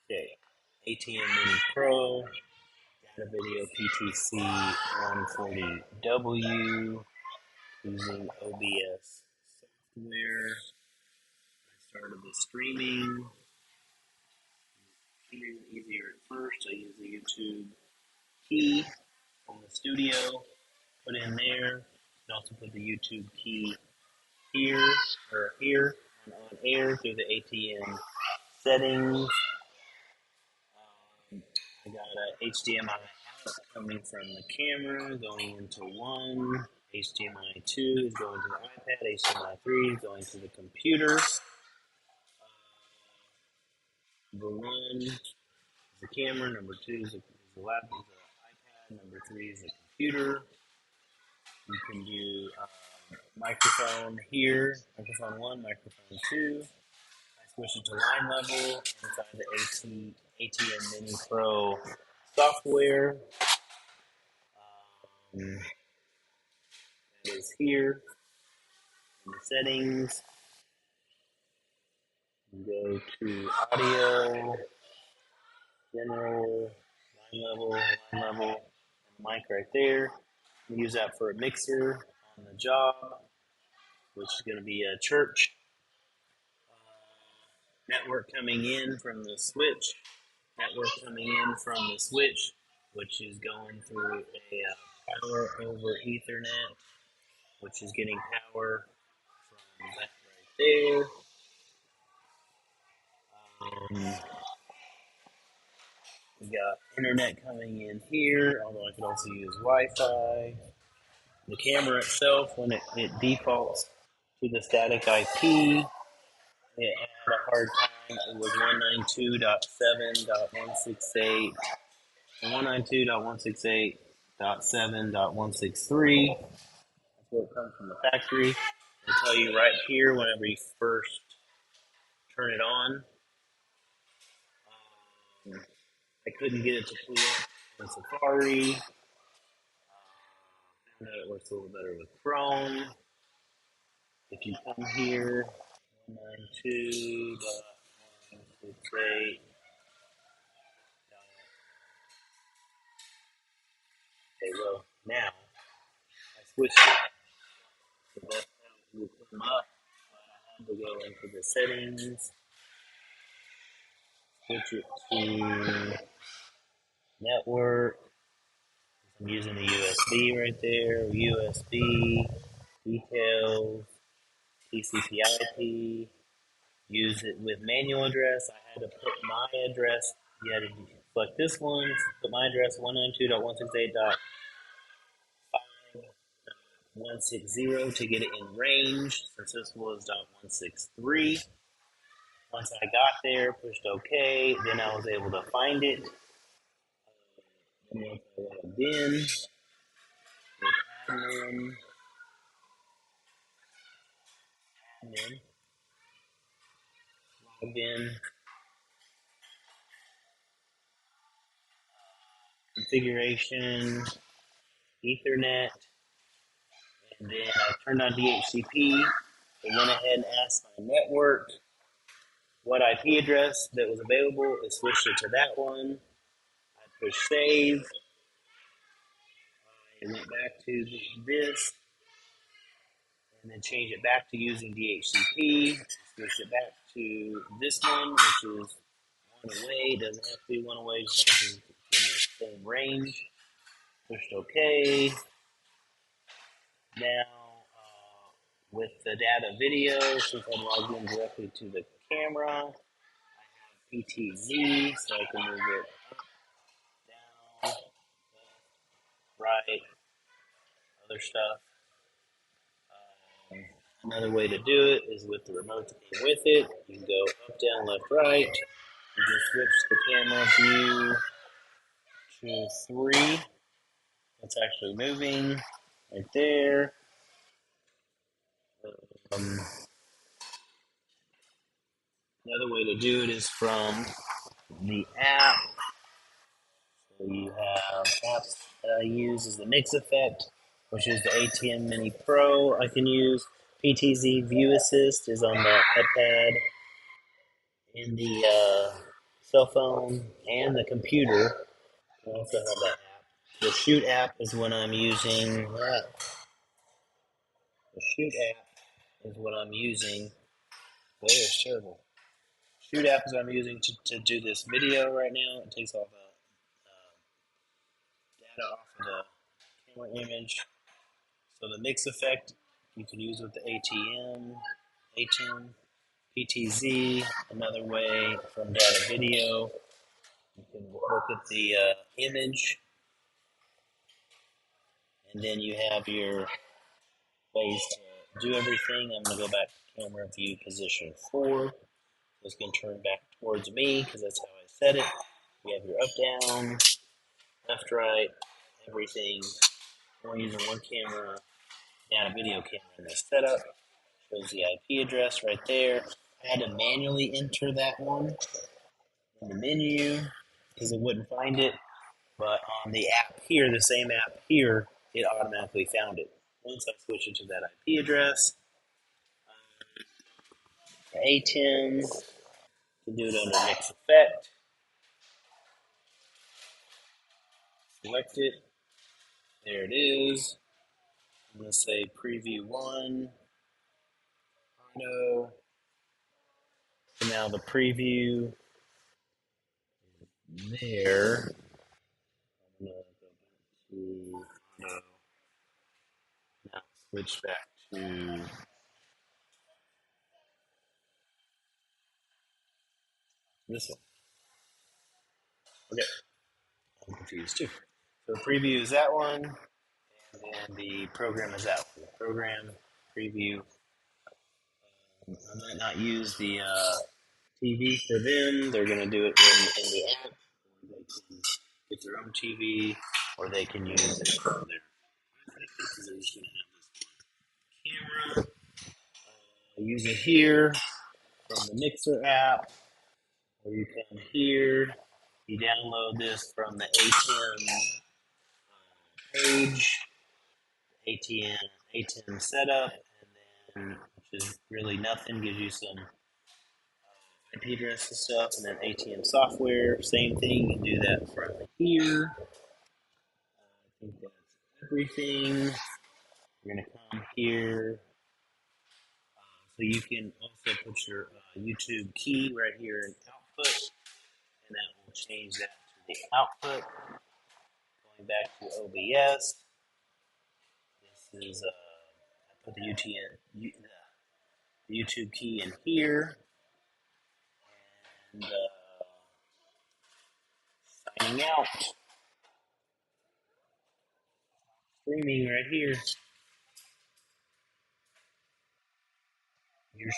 Okay, Atem Mini Pro, Datavideo PTC-140W, using OBS software. I started the streaming. Easier at first. I use the YouTube key from the studio, put in there. You can also put the YouTube key here or here on air through the ATM settings. I got a HDMI out coming from the camera going into one. HDMI 2 is going to the iPad. HDMI 3 is going to the computer. Number 1 is the camera. Number 2 is the laptop, the iPad. Number 3 is the computer. You can do microphone here, microphone 1, microphone 2. I switch it to line level inside the Atem Mini Pro software. That is here in the settings. You go to audio, general, line level, and mic right there. We use that for a mixer on the job, which is going to be a church. Network coming in from the switch. Network coming in from the switch, which is going through a power over Ethernet, which is getting power from that right there. We got internet coming in here, although I could also use Wi-Fi. The camera itself, when it defaults to the static IP, it had a hard time. It was 192.7.168 and 192.168.7.163. That's what comes from the factory. They tell you right here whenever you first turn it on. I couldn't get it to pull up in Safari. Found out it works a little better with Chrome. If you come here, 192.168. Okay, well, now I switched it. So that's how it will come up. I had to go into the settings, switch it to network. I'm using the USB right there. USB, details, TCP/IP. Use it with manual address. I had to put my address. You had to select this one, put my address 192.168.5.160 to get it in range, since this was .163. Once I got there, pushed OK, then I was able to find it. Then once I logged in, admin, logged in, configuration, Ethernet, and then I turned on DHCP. It went ahead and asked my network what IP address that was available. It switched it to that one. I pushed save. I went back to this, and then changed it back to using DHCP. Switched it back to this one, which is one away. It doesn't have to be one away, just have to be in the same range. Pushed OK. Now, with the Datavideo, since I'm logged in directly to the camera, I have PTZ, so I can move it up, down, right, other stuff. Another way to do it is with the remote that came with it. You can go up, down, left, right. You can switch the camera view to 3. It's actually moving right there. Another way to do it is from the app. So you have apps that I use is the Mix Effect, which is the Atem Mini Pro I can use. PTZ View Assist is on the iPad. in the cell phone and the computer. I also have that app. The Shoot app is what I'm using. The Shoot app is what I'm using. Wait, it's terrible. Shoot app is what I'm using to do this video right now. It takes all the data off of the camera image. So the mix effect you can use with the Atem PTZ. Another way from Datavideo, you can look at the image, and then you have your ways to do everything. I'm going to go back to camera view position 4. It's going to turn back towards me because that's how I set it. You have your up, down, left, right, everything. We're using one camera, Datavideo camera in this setup. Shows the IP address right there. I had to manually enter that one in the menu because it wouldn't find it. But on the app here, the same app here, it automatically found it. Once I switch it to that IP address, ATEM, you can do it under Mix Effect. Select it. There it is. I'm going to say Preview 1, Auto. So now the preview is there. I'm going to go back to Auto. Now switch back to this one. Okay, I'm confused too. So preview is that one, and the program is that one. The program, preview. I might not use the TV for them. They're going to do it in the app. They can get their own TV, or they can use it from their. They're just going to have this camera. Use it here from the Mixer app, or you come here. You download this from the ATEM page, ATEM setup, and then which is really nothing. Gives you some IP address and stuff, and then ATEM software. Same thing. You can do that from here. I think that's everything. You're gonna come here. So you can also put your YouTube key right here in output, and that will change that to the output. Going back to OBS, this is I put the YouTube key in here, and signing out, streaming right here. You're